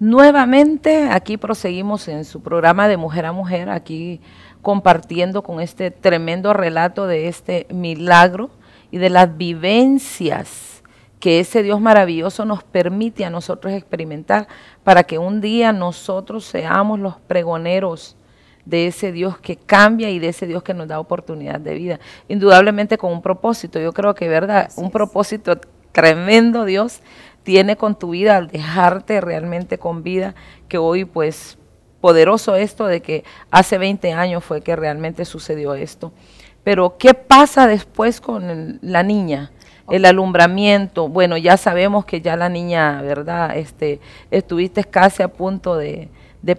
Nuevamente, aquí proseguimos en su programa de Mujer a Mujer, aquí compartiendo con este tremendo relato de este milagro y de las vivencias que ese Dios maravilloso nos permite a nosotros experimentar para que un día nosotros seamos los pregoneros de ese Dios que cambia y de ese Dios que nos da oportunidad de vida. Indudablemente con un propósito, yo creo que, ¿verdad? Un propósito tremendo Dios tiene con tu vida al dejarte realmente con vida, que hoy pues poderoso esto de que hace 20 años fue que realmente sucedió esto. Pero ¿qué pasa después con la niña? El alumbramiento, bueno, ya sabemos que ya la niña, ¿verdad? Estuviste casi a punto de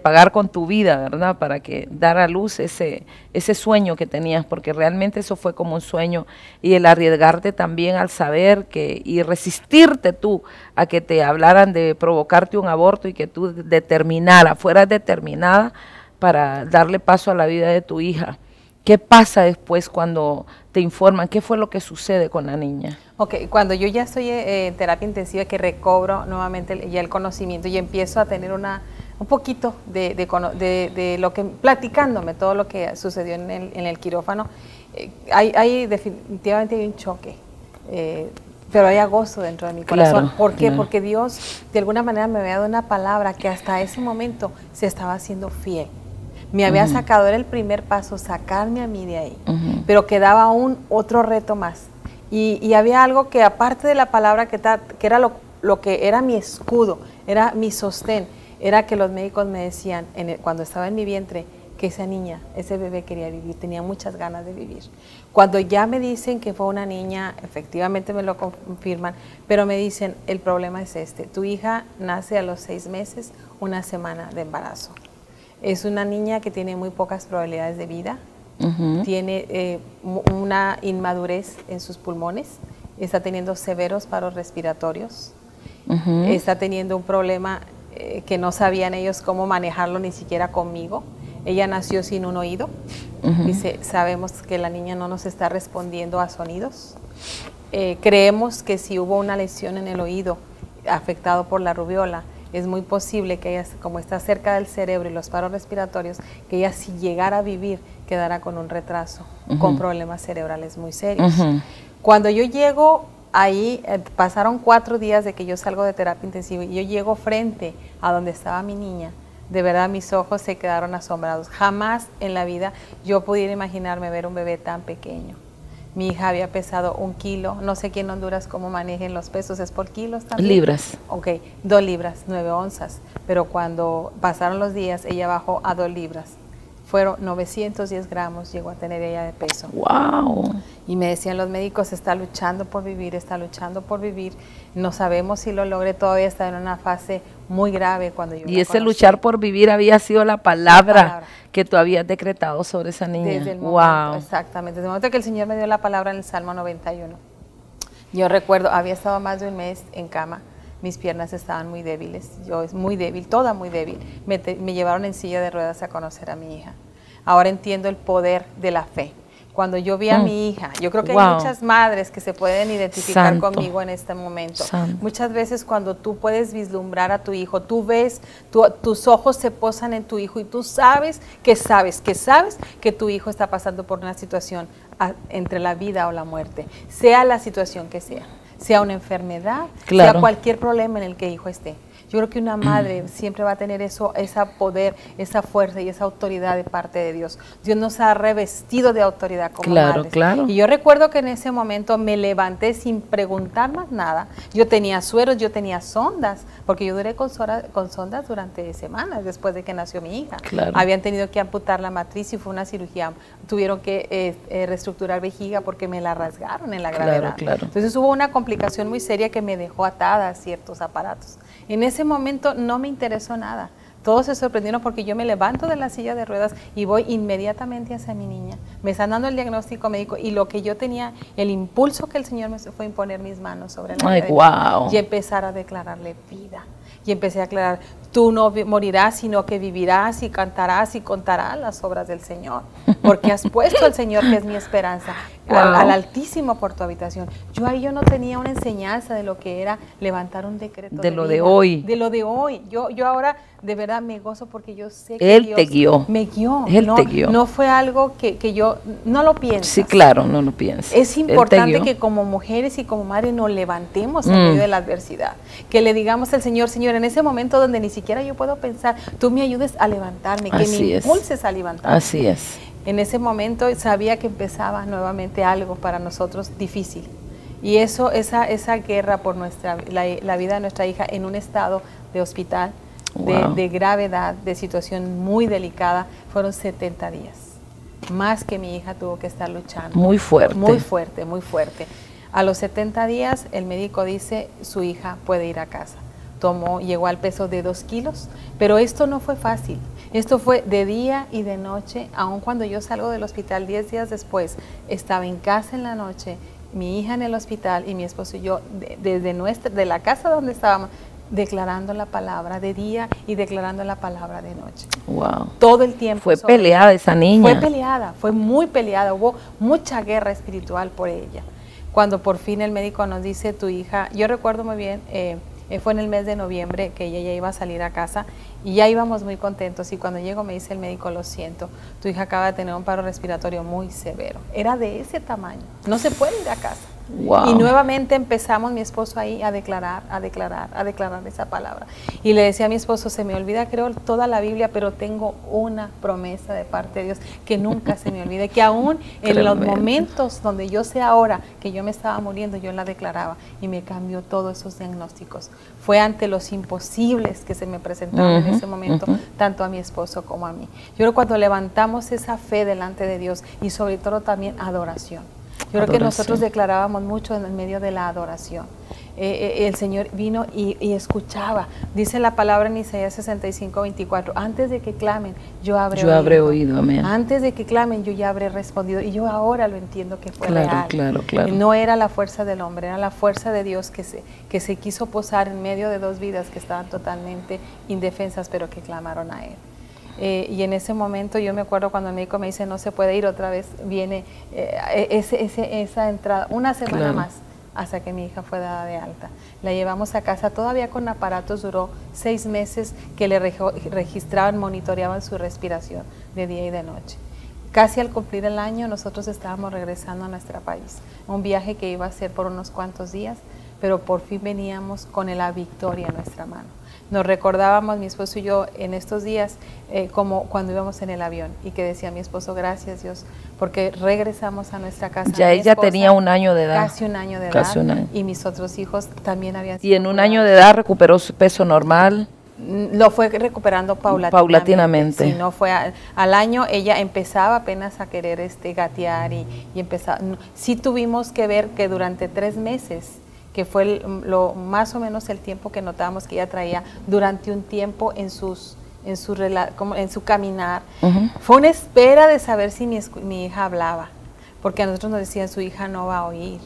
pagar con tu vida, ¿verdad? Para que dar a luz ese sueño que tenías, porque realmente eso fue como un sueño, y el arriesgarte también al saber que, y resistirte tú a que te hablaran de provocarte un aborto y que tú fueras determinada para darle paso a la vida de tu hija. ¿Qué pasa después cuando te informan? ¿Qué fue lo que sucede con la niña? Ok, cuando yo ya estoy en terapia intensiva, que recobro nuevamente ya el conocimiento y empiezo a tener un poquito de lo que, platicándome todo lo que sucedió en el quirófano, hay definitivamente hay un choque, pero hay gozo dentro de mi corazón. Claro, ¿Por qué? claro. Porque Dios de alguna manera me había dado una palabra que hasta ese momento se estaba haciendo fiel. Me había sacado, era el primer paso, sacarme a mí de ahí, pero quedaba aún otro reto más. Y había algo que aparte de la palabra que era lo que era mi escudo, era mi sostén, era que los médicos me decían, cuando estaba en mi vientre, que esa niña, ese bebé quería vivir, tenía muchas ganas de vivir. Cuando ya me dicen que fue una niña, efectivamente me lo confirman, pero me dicen, el problema es tu hija nace a los 6 meses, 1 semana de embarazo. Es una niña que tiene muy pocas probabilidades de vida, tiene una inmadurez en sus pulmones, está teniendo severos paros respiratorios, está teniendo un problema que no sabían ellos cómo manejarlo ni siquiera conmigo. Ella nació sin un oído, dice, sabemos que la niña no nos está respondiendo a sonidos, creemos que si hubo una lesión en el oído afectado por la rubiola, es muy posible que ella, como está cerca del cerebro y los paros respiratorios, que ella si llegara a vivir quedara con un retraso, con problemas cerebrales muy serios. Cuando yo llego ahí, pasaron 4 días de que yo salgo de terapia intensiva y yo llego frente a donde estaba mi niña. De verdad mis ojos se quedaron asombrados. Jamás en la vida yo pudiera imaginarme ver un bebé tan pequeño. Mi hija había pesado 1 kilo, no sé aquí en Honduras cómo manejen los pesos, ¿es por kilos también? Libras. Ok, 2 libras, 9 onzas, pero cuando pasaron los días ella bajó a 2 libras. Fueron 910 gramos, llegó a tener ella de peso. ¡Wow! Y me decían los médicos, está luchando por vivir, está luchando por vivir. No sabemos si lo logre, todavía está en una fase muy grave cuando yo Y ese luchar por vivir había sido la palabra que tú habías decretado sobre esa niña. Desde el momento, exactamente, desde el momento que el Señor me dio la palabra en el Salmo 91. Yo recuerdo, había estado más de 1 mes en cama, mis piernas estaban muy débiles, yo es muy débil, toda muy débil. Me llevaron en silla de ruedas a conocer a mi hija. Ahora entiendo el poder de la fe. Cuando yo vi a mi hija, yo creo que hay muchas madres que se pueden identificar conmigo en este momento. Muchas veces cuando tú puedes vislumbrar a tu hijo, tú ves, tus ojos se posan en tu hijo y tú sabes que tu hijo está pasando por una situación entre la vida o la muerte, sea la situación que sea una enfermedad, sea cualquier problema en el que el hijo esté. Yo creo que una madre siempre va a tener ese poder, esa fuerza y esa autoridad de parte de Dios. Dios nos ha revestido de autoridad como madres. Y yo recuerdo que en ese momento me levanté sin preguntar más nada. Yo tenía sueros, yo tenía sondas, porque yo duré con sondas durante semanas después de que nació mi hija. Habían tenido que amputar la matriz y fue una cirugía. Tuvieron que reestructurar vejiga porque me la rasgaron en la gravedad. Entonces hubo una complicación muy seria que me dejó atada a ciertos aparatos. En ese momento no me interesó nada. Todos se sorprendieron porque yo me levanto de la silla de ruedas y voy inmediatamente hacia mi niña. Me están dando el diagnóstico médico y lo que yo tenía, el impulso que el Señor me fue a imponer mis manos sobre la vida y empezar a declararle vida. Y empecé a aclarar, tú no morirás, sino que vivirás y cantarás y contarás las obras del Señor, porque has puesto al Señor, que es mi esperanza, al Altísimo por tu habitación. Yo no tenía una enseñanza de lo que era levantar un decreto de lo vida, de hoy. De lo de hoy. Yo ahora de verdad me gozo porque yo sé que Él Dios te guió. me guió. Él te guió. No fue algo que yo no lo pienso. Sí, claro, no lo piensas. Es importante que como mujeres y como madres nos levantemos en medio de la adversidad, que le digamos al Señor, Señor, en ese momento donde ni siquiera yo puedo pensar, tú me ayudes a levantarme, que me impulses a levantarme. Así es. En ese momento sabía que empezaba nuevamente algo para nosotros difícil. Y esa guerra por la vida de nuestra hija en un estado de hospital, de gravedad, de situación muy delicada, fueron 70 días. Más que mi hija tuvo que estar luchando. Muy fuerte. Muy fuerte, muy fuerte. A los 70 días el médico dice, su hija puede ir a casa. Llegó al peso de 2 kilos, pero esto no fue fácil. Esto fue de día y de noche, aun cuando yo salgo del hospital 10 días después, estaba en casa en la noche, mi hija en el hospital y mi esposo y yo, de la casa donde estábamos, declarando la palabra de día y declarando la palabra de noche. Wow. Todo el tiempo. Fue peleada esa niña. Fue peleada, fue muy peleada, hubo mucha guerra espiritual por ella. Cuando por fin el médico nos dice, tu hija, yo recuerdo muy bien, fue en el mes de noviembre que ella ya iba a salir a casa y ya íbamos muy contentos, y cuando llegó me dice el médico, lo siento, tu hija acaba de tener un paro respiratorio muy severo. Era de ese tamaño, no se puede ir a casa. Wow. Y nuevamente empezamos mi esposo ahí a declarar esa palabra. Y le decía a mi esposo, se me olvida, creo, toda la Biblia, pero tengo una promesa de parte de Dios que nunca se me olvide, que aún en los momentos donde yo sé ahora que yo me estaba muriendo, yo la declaraba, y me cambió todos esos diagnósticos. Fue ante los imposibles que se me presentaron en ese momento, tanto a mi esposo como a mí. Yo creo que cuando levantamos esa fe delante de Dios, y sobre todo también adoración. Yo creo que nosotros declarábamos mucho en el medio de la adoración. El Señor vino y escuchaba. Dice la palabra en Isaías 65, 24, antes de que clamen, yo habré oído. Amén. Antes de que clamen, yo ya habré respondido. Y yo ahora lo entiendo que fue real. Claro. No era la fuerza del hombre, era la fuerza de Dios que se quiso posar en medio de 2 vidas que estaban totalmente indefensas, pero que clamaron a Él. Y en ese momento yo me acuerdo cuando el médico me dice no se puede ir otra vez, viene esa entrada, una semana más hasta que mi hija fue dada de alta. La llevamos a casa todavía con aparatos, duró 6 meses que le registraban, monitoreaban su respiración de día y de noche. Casi al cumplir el año nosotros estábamos regresando a nuestro país, un viaje que iba a ser por unos cuantos días, pero por fin veníamos con la victoria en nuestra mano. Nos recordábamos, mi esposo y yo, en estos días, como cuando íbamos en el avión, y que decía mi esposo, gracias Dios, porque regresamos a nuestra casa. Ya ella esposa, tenía 1 año de edad. Casi 1 año de edad. Y mis otros hijos también habían sido. Y en 1 año de edad recuperó su peso normal. Lo fue recuperando paulatinamente. Sí, no fue al año, ella empezaba apenas a querer gatear y empezaba. Sí tuvimos que ver que durante 3 meses, que fue más o menos el tiempo que notábamos que ella traía durante un tiempo en su caminar. Fue una espera de saber si mi hija hablaba, porque a nosotros nos decían, su hija no va a oír,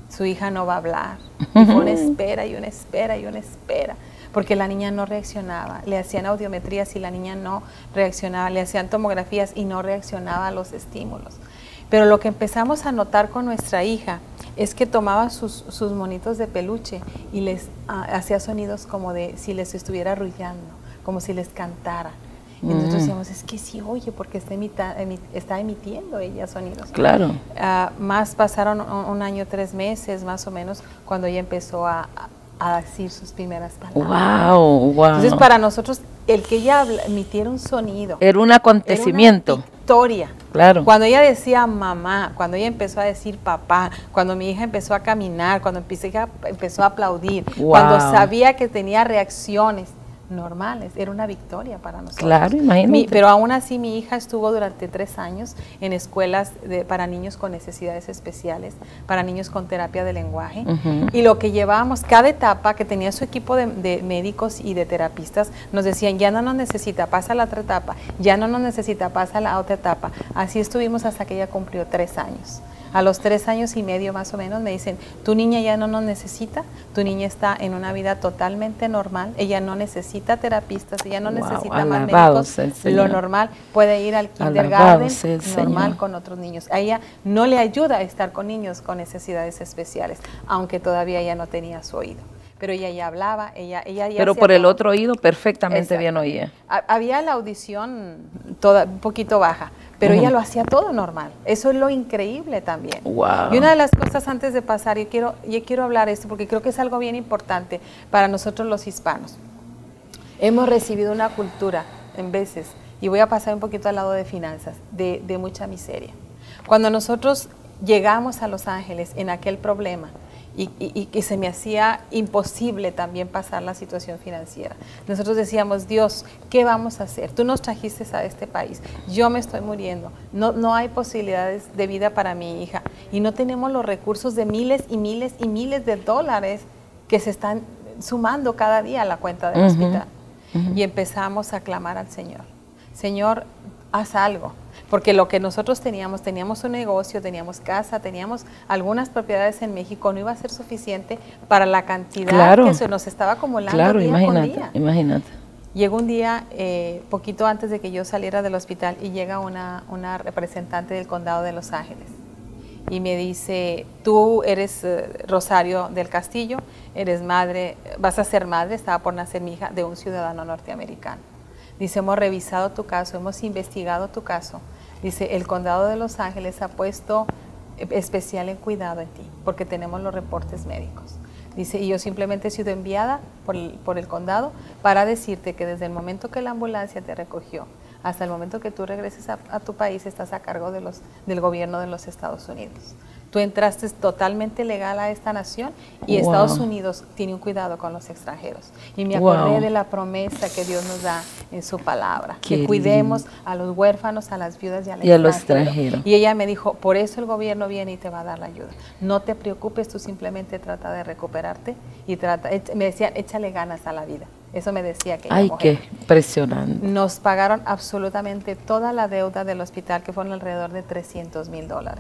su hija no va a hablar. Y fue una espera y una espera y una espera, porque la niña no reaccionaba. Le hacían audiometrías y la niña no reaccionaba, le hacían tomografías y no reaccionaba a los estímulos. Pero lo que empezamos a notar con nuestra hija es que tomaba sus monitos de peluche y les hacía sonidos como de si les estuviera arrullando, como si les cantara. Y nosotros decíamos, es que sí oye, porque está emitiendo ella sonidos. Claro. Más pasaron 1 año, 3 meses más o menos, cuando ella empezó a decir sus primeras palabras. Wow. Entonces para nosotros, el que ella emitiera un sonido era un acontecimiento. Era una victoria. Claro. Cuando ella decía mamá, cuando ella empezó a decir papá, cuando mi hija empezó a caminar, cuando empezó a aplaudir, cuando sabía que tenía reacciones normales, era una victoria para nosotros. Claro, imagínate. Pero aún así mi hija estuvo durante 3 años en escuelas para niños con necesidades especiales, para niños con terapia de lenguaje, y lo que llevábamos, cada etapa que tenía su equipo de médicos y de terapistas, nos decían, ya no nos necesita, pasa a la otra etapa, ya no nos necesita, pasa a la otra etapa. Así estuvimos hasta que ella cumplió 3 años. A los 3 años y medio más o menos me dicen, tu niña ya no nos necesita, tu niña está en una vida totalmente normal, ella no necesita necesita terapistas, ella no necesita más alabado sea el médicos, Señor. lo normal, puede ir al Alabado kindergarten sea el normal Señor. con otros niños. A ella no le ayuda a estar con niños con necesidades especiales, aunque todavía ella no tenía su oído. Pero ella ya hablaba, ella ya Pero hacía por el todo. otro oído perfectamente Exacto. bien oía. Había la audición toda un poquito baja, pero ella lo hacía todo normal. Eso es lo increíble también. Wow. Y una de las cosas antes de pasar, yo quiero hablar esto porque creo que es algo bien importante para nosotros los hispanos. Hemos recibido una cultura, en veces, y voy a pasar un poquito al lado de finanzas, de mucha miseria. Cuando nosotros llegamos a Los Ángeles en aquel problema, y que se me hacía imposible también pasar la situación financiera. Nosotros decíamos, Dios, ¿qué vamos a hacer? Tú nos trajiste a este país, yo me estoy muriendo, no hay posibilidades de vida para mi hija y no tenemos los recursos de miles y miles y miles de dólares que se están sumando cada día a la cuenta del hospital. Y empezamos a clamar al Señor, Señor, haz algo. Porque lo que nosotros teníamos un negocio, teníamos casa, teníamos algunas propiedades en México, no iba a ser suficiente para la cantidad que se nos estaba acumulando día con día. Imagínate. Llegó un día, poquito antes de que yo saliera del hospital, y llega una representante del condado de Los Ángeles. Y me dice, tú eres Rosario del Castillo, eres madre, vas a ser madre, estaba por nacer mi hija, de un ciudadano norteamericano. Dice, hemos revisado tu caso, hemos investigado tu caso. Dice, el condado de Los Ángeles ha puesto especial en cuidado en ti, porque tenemos los reportes médicos. Dice, y yo simplemente he sido enviada por el condado para decirte que desde el momento que la ambulancia te recogió hasta el momento que tú regreses a tu país, estás a cargo del gobierno de los Estados Unidos. Tú entraste totalmente legal a esta nación y Estados Unidos tiene un cuidado con los extranjeros. Y me acordé de la promesa que Dios nos da en su palabra, que cuidemos a los huérfanos, a las viudas y a los extranjeros. Y ella me dijo, por eso el gobierno viene y te va a dar la ayuda. No te preocupes, tú simplemente trata de recuperarte y me decía, échale ganas a la vida. Eso me decía aquella mujer. Qué impresionante. Nos pagaron absolutamente toda la deuda del hospital, que fueron alrededor de $300,000.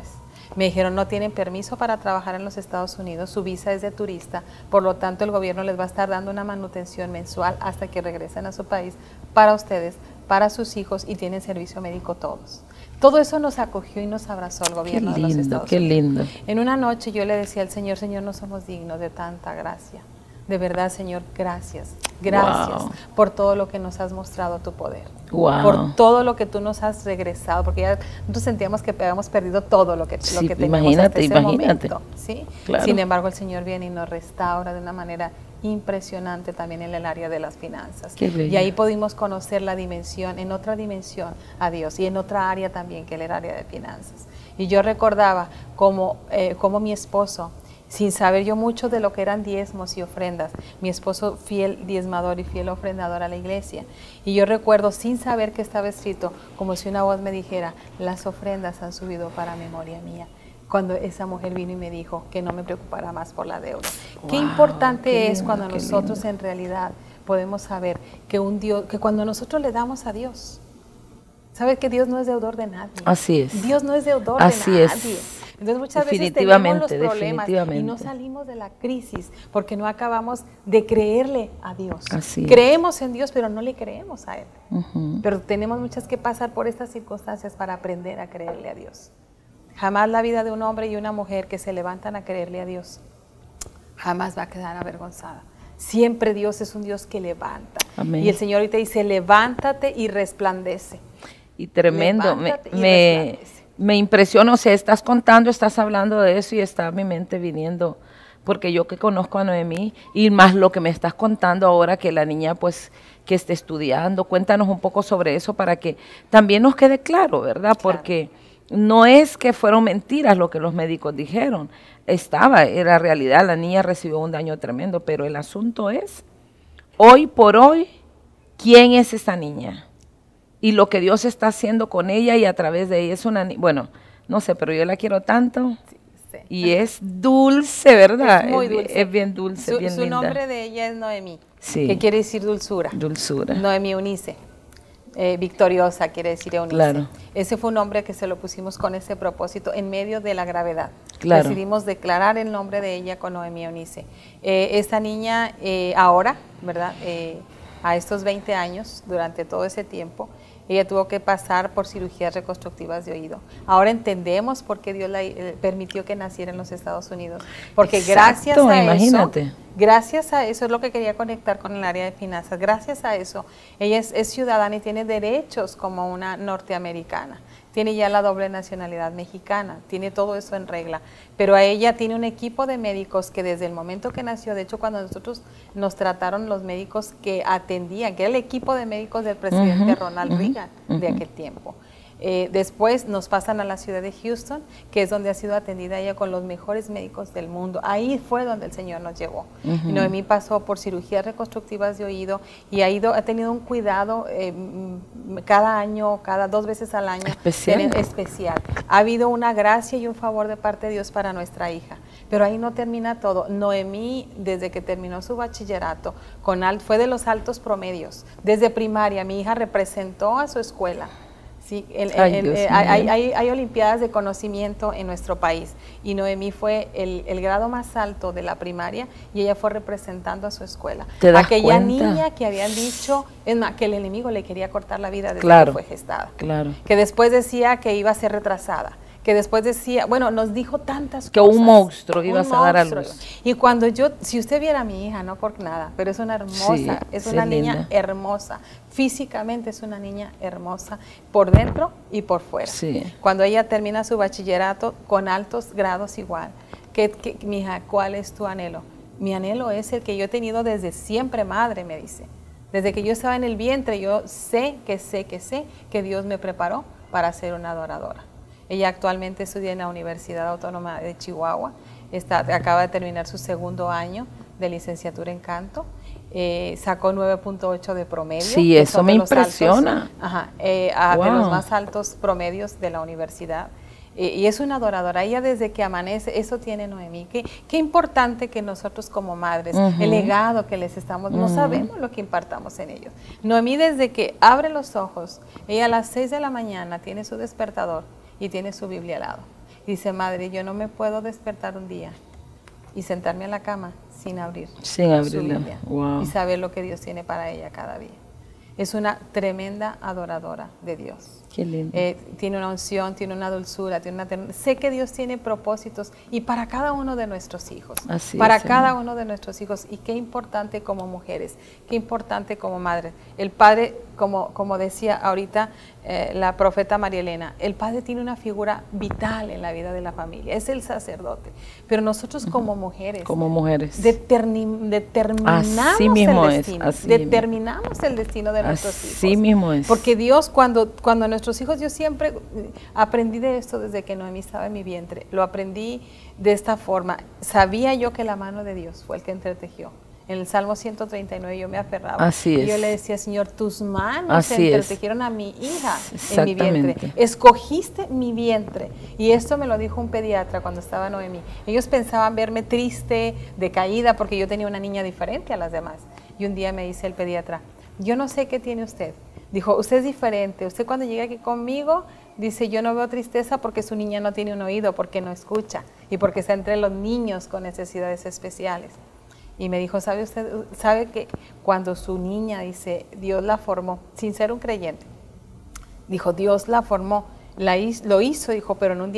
Me dijeron, no tienen permiso para trabajar en los Estados Unidos, su visa es de turista, por lo tanto el gobierno les va a estar dando una manutención mensual hasta que regresen a su país, para ustedes, para sus hijos, y tienen servicio médico todos. Todo eso nos acogió y nos abrazó el gobierno de los Estados Unidos. Qué lindo. En una noche yo le decía al Señor, Señor, no somos dignos de tanta gracia. De verdad, Señor, gracias. Gracias por todo lo que nos has mostrado tu poder. Por todo lo que tú nos has regresado, porque ya nosotros sentíamos que habíamos perdido todo lo que teníamos hasta ese momento. ¿Sí? Claro. Sin embargo, el Señor viene y nos restaura de una manera impresionante también en el área de las finanzas. Y ahí pudimos conocer la dimensión, en otra dimensión, a Dios, y en otra área también, que era el área de finanzas. Y yo recordaba cómo mi esposo, sin saber yo mucho de lo que eran diezmos y ofrendas, mi esposo fiel diezmador y fiel ofrendador a la iglesia, y yo recuerdo sin saber que estaba escrito, como si una voz me dijera, las ofrendas han subido para memoria mía, cuando esa mujer vino y me dijo que no me preocupara más por la deuda. Qué importante es cuando nosotros en realidad podemos saber que que cuando nosotros le damos a Dios, ¿sabes que Dios no es deudor de nadie? Así es. Dios no es deudor de nadie. Entonces muchas veces tenemos los problemas y no salimos de la crisis porque no acabamos de creerle a Dios. Creemos en Dios, pero no le creemos a Él. Pero tenemos muchas que pasar por estas circunstancias para aprender a creerle a Dios. Jamás la vida de un hombre y una mujer que se levantan a creerle a Dios jamás va a quedar avergonzada. Siempre Dios es un Dios que levanta. Amén. Y el Señor ahorita dice, levántate y resplandece. Y tremendo, me impresiona, o sea, estás contando, estás hablando de eso y está mi mente viniendo, porque yo que conozco a Noemí, y más lo que me estás contando ahora, que la niña pues que esté estudiando, cuéntanos un poco sobre eso para que también nos quede claro, ¿verdad? Porque no es que fueron mentiras lo que los médicos dijeron, era realidad, la niña recibió un daño tremendo, pero el asunto es, hoy por hoy, ¿quién es esa niña? Y lo que Dios está haciendo con ella y a través de ella es bueno, no sé, pero yo la quiero tanto y es dulce, ¿verdad? Es muy dulce. Es bien dulce, bien linda. Su nombre de ella es Noemí, que quiere decir dulzura. Dulzura. Noemí Eunice, victoriosa quiere decir Eunice. Claro. Ese fue un nombre que se lo pusimos con ese propósito en medio de la gravedad. Claro. Decidimos declarar el nombre de ella con Noemí Eunice. Esta niña ahora, ¿verdad? a estos 20 años, durante todo ese tiempo, ella tuvo que pasar por cirugías reconstructivas de oído. Ahora entendemos por qué Dios permitió que naciera en los Estados Unidos. Porque Exacto, gracias a eso es lo que quería conectar con el área de finanzas. Gracias a eso, ella es ciudadana y tiene derechos como una norteamericana. Tiene ya la doble nacionalidad mexicana, tiene todo eso en regla, pero a ella tiene un equipo de médicos que desde el momento que nació, de hecho cuando nosotros nos trataron los médicos que atendían, que era el equipo de médicos del presidente Ronald Reagan de aquel tiempo. Después nos pasan a la ciudad de Houston, que es donde ha sido atendida ella con los mejores médicos del mundo. Ahí fue donde el Señor nos llevó. Y Noemí pasó por cirugías reconstructivas de oído y ha tenido un cuidado cada año, cada 2 veces al año especial. Ha habido una gracia y un favor de parte de Dios para nuestra hija. Pero ahí no termina todo. Noemí, desde que terminó su bachillerato, fue de los altos promedios. Desde primaria, mi hija representó a su escuela. Sí, hay olimpiadas de conocimiento en nuestro país y Noemí fue el grado más alto de la primaria y ella fue representando a su escuela. Aquella niña que habían dicho, es más, que el enemigo le quería cortar la vida desde que fue gestada, que después decía que iba a ser retrasada, que después decía, bueno, nos dijo tantas que cosas. Un monstruo iba a dar a luz. Y cuando si usted viera a mi hija, no por nada, pero es una hermosa, es una niña hermosa. Físicamente es una niña hermosa, por dentro y por fuera. Cuando ella termina su bachillerato con altos grados igual, mi hija, ¿cuál es tu anhelo? Mi anhelo es el que yo he tenido desde siempre, madre, me dice. Desde que yo estaba en el vientre, yo sé que Dios me preparó para ser una adoradora. Ella actualmente estudia en la Universidad Autónoma de Chihuahua, acaba de terminar su 2º año de licenciatura en canto, sacó 9.8 de promedio. Sí, eso me impresiona. De los más altos promedios de la universidad. Y es una adoradora. Ella desde que amanece, eso tiene Noemí. Qué importante que nosotros como madres, el legado que les estamos, no sabemos lo que impartamos en ellos. Noemí desde que abre los ojos, ella a las 6 de la mañana tiene su despertador y tiene su Biblia al lado. Dice, madre, yo no me puedo despertar un día y sentarme en la cama sin abrir su Biblia y saber lo que Dios tiene para ella cada día. Es una tremenda adoradora de Dios. Qué lindo. Tiene una unción, tiene una dulzura, sé que Dios tiene propósitos y para cada uno de nuestros hijos. Cada uno de nuestros hijos. Y qué importante como mujeres, qué importante como madres. El padre, como decía ahorita la profeta María Elena, el padre tiene una figura vital en la vida de la familia, es el sacerdote. Pero nosotros como mujeres, determinamos el destino de nuestros hijos. Así mismo es. Porque Dios, cuando nuestros hijos, yo siempre aprendí de esto desde que Noemí estaba en mi vientre, lo aprendí de esta forma. Sabía yo que la mano de Dios fue el que entretejió. En el Salmo 139 yo me aferraba. Y yo le decía, Señor, tus manos entretejieron a mi hija en mi vientre. Escogiste mi vientre. Y esto me lo dijo un pediatra cuando estaba Noemí. Ellos pensaban verme triste, decaída, porque yo tenía una niña diferente a las demás. Y un día me dice el pediatra, yo no sé qué tiene usted. Dijo, usted es diferente. Usted cuando llega aquí conmigo, dice, yo no veo tristeza porque su niña no tiene un oído, porque no escucha y porque está entre los niños con necesidades especiales. Y me dijo, ¿sabe usted, sabe que cuando su niña, dice, Dios la formó, sin ser un creyente, dijo, Dios la formó, lo hizo, dijo, pero en un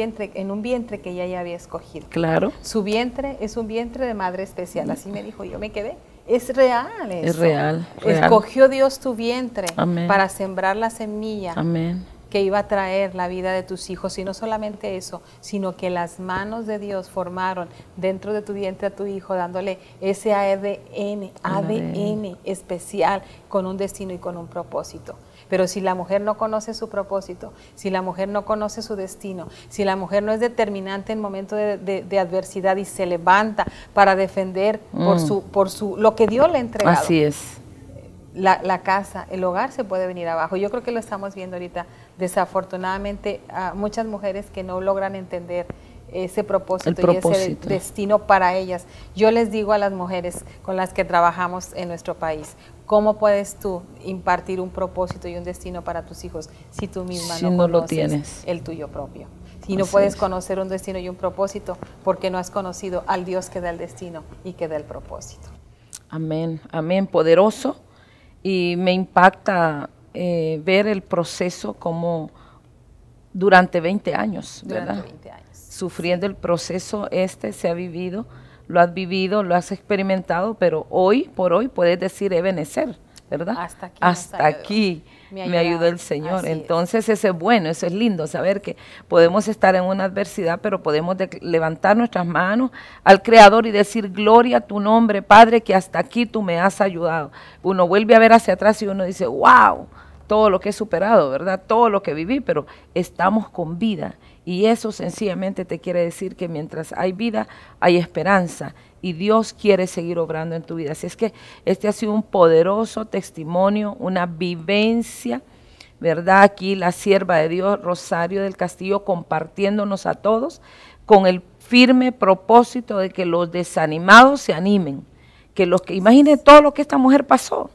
vientre que ella ya había escogido. Claro. Su vientre es un vientre de madre especial, así me dijo, yo me quedé. Es real eso. Es real. Escogió Dios tu vientre para sembrar la semilla. Que iba a traer la vida de tus hijos, y no solamente eso, sino que las manos de Dios formaron dentro de tu vientre a tu hijo, dándole ese ADN especial, con un destino y con un propósito. Pero si la mujer no conoce su propósito, si la mujer no conoce su destino, si la mujer no es determinante en momentos de adversidad y se levanta para defender por lo que Dios le ha entregado. Así es. La casa, el hogar se puede venir abajo. Yo creo que lo estamos viendo ahorita, desafortunadamente, a muchas mujeres que no logran entender ese propósito y ese destino para ellas. Yo les digo a las mujeres con las que trabajamos en nuestro país, ¿cómo puedes tú impartir un propósito y un destino para tus hijos si tú misma no conoces el tuyo propio? Si no puedes conocer un destino y un propósito, porque no has conocido al Dios que da el destino y que da el propósito. Amén, amén, poderoso. y me impacta ver el proceso como durante 20 años, ¿verdad? Durante 20 años. Sufriendo el proceso se ha vivido, lo has vivido, lo has experimentado, pero hoy por hoy puedes decir Ebenezer, ¿verdad? Hasta aquí me ayudó el Señor. Entonces eso es bueno, eso es lindo, saber que podemos estar en una adversidad, pero podemos levantar nuestras manos al Creador y decir, gloria a tu nombre, Padre, que hasta aquí tú me has ayudado. Uno vuelve a ver hacia atrás y uno dice, wow, todo lo que he superado, ¿verdad? Todo lo que viví, pero estamos con vida. Y eso sencillamente te quiere decir que mientras hay vida, hay esperanza. Y Dios quiere seguir obrando en tu vida. Así es que este ha sido un poderoso testimonio, una vivencia, ¿verdad? Aquí la sierva de Dios, Rosario del Castillo, compartiéndonos a todos con el firme propósito de que los desanimados se animen. Que los que, imaginen todo lo que esta mujer pasó,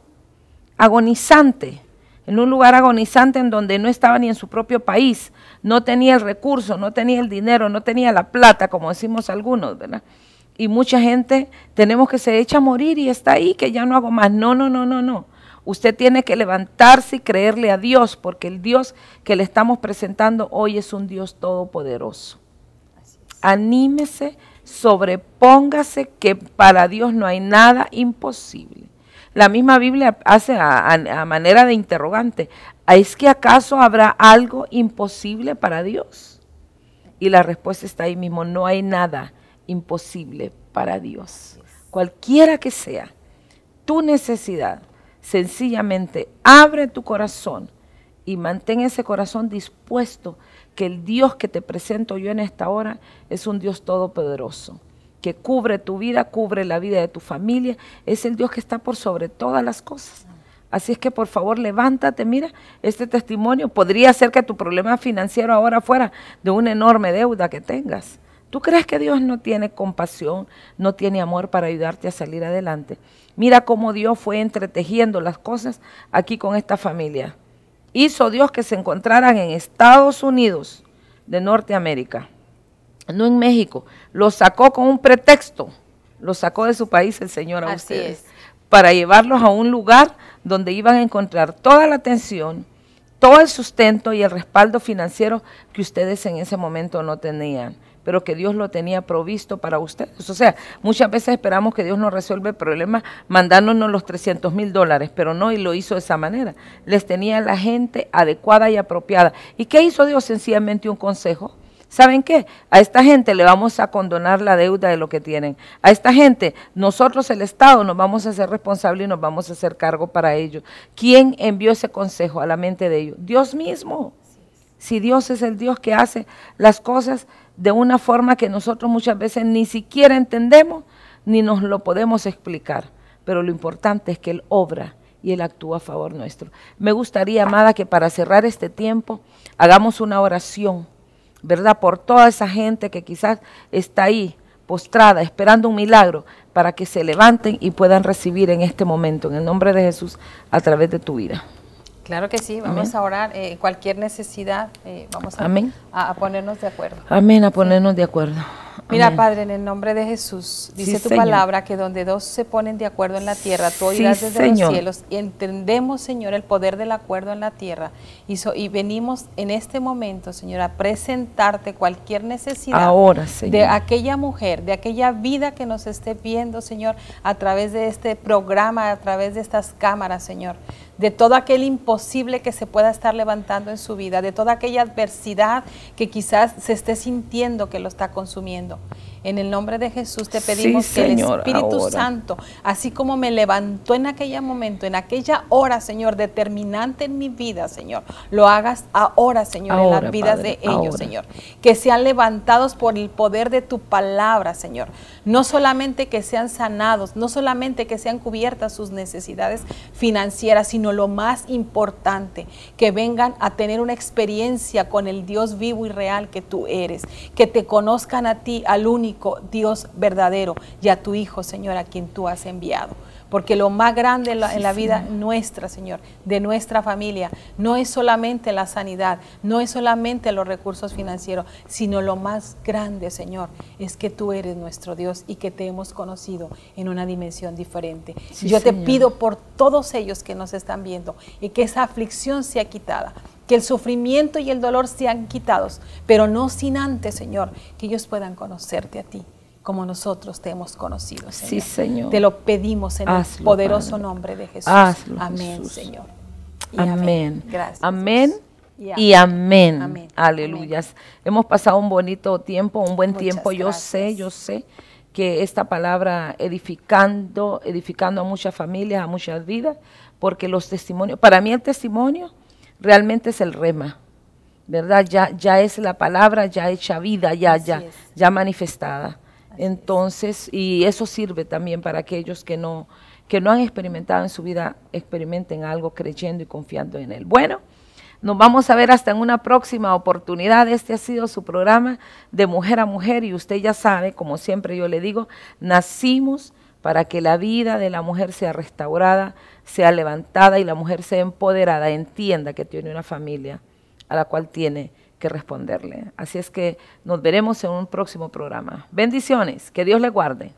agonizante, en un lugar agonizante en donde no estaba ni en su propio país, no tenía el recurso, no tenía el dinero, no tenía la plata, como decimos algunos, ¿verdad? Y mucha gente tenemos que se echa a morir y está ahí, que ya no hago más. No, no, no, no, no. Usted tiene que levantarse y creerle a Dios, porque el Dios que le estamos presentando hoy es un Dios todopoderoso. Anímese, sobrepóngase, que para Dios no hay nada imposible. La misma Biblia hace a manera de interrogante, ¿es que acaso habrá algo imposible para Dios? Y la respuesta está ahí mismo, no hay nada imposible para Dios. Cualquiera que sea tu necesidad, sencillamente abre tu corazón y mantén ese corazón dispuesto, que el Dios que te presento yo en esta hora es un Dios todopoderoso, que cubre tu vida, cubre la vida de tu familia, es el Dios que está por sobre todas las cosas. Así es que por favor levántate, mira, este testimonio podría ser que tu problema financiero ahora fuera de una enorme deuda que tengas. ¿Tú crees que Dios no tiene compasión, no tiene amor para ayudarte a salir adelante? Mira cómo Dios fue entretejiendo las cosas aquí con esta familia. Hizo Dios que se encontraran en Estados Unidos de Norteamérica, no en México. Los sacó con un pretexto, los sacó de su país el Señor a ustedes, para llevarlos a un lugar donde iban a encontrar toda la atención, todo el sustento y el respaldo financiero que ustedes en ese momento no tenían, pero que Dios lo tenía provisto para ustedes. O sea, muchas veces esperamos que Dios nos resuelva el problema mandándonos los $300,000, pero no, y lo hizo de esa manera. Les tenía a la gente adecuada y apropiada. ¿Y qué hizo Dios? Sencillamente un consejo. ¿Saben qué? A esta gente le vamos a condonar la deuda de lo que tienen. A esta gente, nosotros el Estado nos vamos a hacer responsables y nos vamos a hacer cargo para ellos. ¿Quién envió ese consejo a la mente de ellos? Dios mismo. Si Dios es el Dios que hace las cosas de una forma que nosotros muchas veces ni siquiera entendemos, ni nos lo podemos explicar. Pero lo importante es que Él obra y Él actúa a favor nuestro. Me gustaría, amada, que para cerrar este tiempo hagamos una oración, ¿verdad? Por toda esa gente que quizás está ahí, postrada, esperando un milagro, para que se levanten y puedan recibir en este momento, en el nombre de Jesús, a través de tu vida. Claro que sí, vamos a orar, cualquier necesidad, vamos a ponernos de acuerdo. Amén, a ponernos de acuerdo. Mira, Padre, en el nombre de Jesús, dice tu palabra que donde dos se ponen de acuerdo en la tierra, tú oirás desde los cielos. Y entendemos, Señor, el poder del acuerdo en la tierra. Y venimos en este momento, Señor, a presentarte cualquier necesidad ahora, Señor, de aquella mujer, de aquella vida que nos esté viendo, Señor, a través de este programa, a través de estas cámaras, Señor. De todo aquel imposible que se pueda estar levantando en su vida, de toda aquella adversidad que quizás se esté sintiendo que lo está consumiendo. En el nombre de Jesús te pedimos que Señor, el Espíritu ahora. Santo, así como me levantó en aquel momento, en aquella hora, Señor, determinante en mi vida, Señor, lo hagas ahora, Señor, en las vidas de ellos, Señor. Que sean levantados por el poder de tu palabra, Señor. No solamente que sean sanados, no solamente que sean cubiertas sus necesidades financieras, sino lo más importante, que vengan a tener una experiencia con el Dios vivo y real que tú eres, que te conozcan a ti, al único único Dios verdadero y a tu Hijo, Señor, a quien tú has enviado. Porque lo más grande en la vida nuestra, Señor, de nuestra familia, no es solamente la sanidad, no es solamente los recursos financieros, sino lo más grande, Señor, es que tú eres nuestro Dios y que te hemos conocido en una dimensión diferente. Yo te pido por todos ellos que nos están viendo y que esa aflicción sea quitada, que el sufrimiento y el dolor sean quitados, pero no sin antes, Señor, que ellos puedan conocerte a ti, como nosotros te hemos conocido, Señor. Sí, Señor. Te lo pedimos en el poderoso Padre. nombre de Jesús. Hazlo, amén, Jesús. Señor. Y amén. Gracias. Amén. Y amén. Amén. Aleluyas. Hemos pasado un bonito tiempo, un buen Muchas tiempo. Yo gracias. sé que esta palabra edificando a muchas familias, a muchas vidas, porque los testimonios, para mí el testimonio realmente es el rema, ¿verdad? Ya es la palabra, ya hecha vida, ya manifestada. Entonces, y eso sirve también para aquellos que no han experimentado en su vida, experimenten algo creyendo y confiando en Él. Bueno, nos vamos a ver hasta en una próxima oportunidad. Este ha sido su programa de Mujer a Mujer y usted ya sabe, como siempre yo le digo, nacimos para que la vida de la mujer sea restaurada, sea levantada y la mujer sea empoderada, entienda que tiene una familia a la cual tiene que responderle. Así es que nos veremos en un próximo programa. Bendiciones, que Dios le guarde.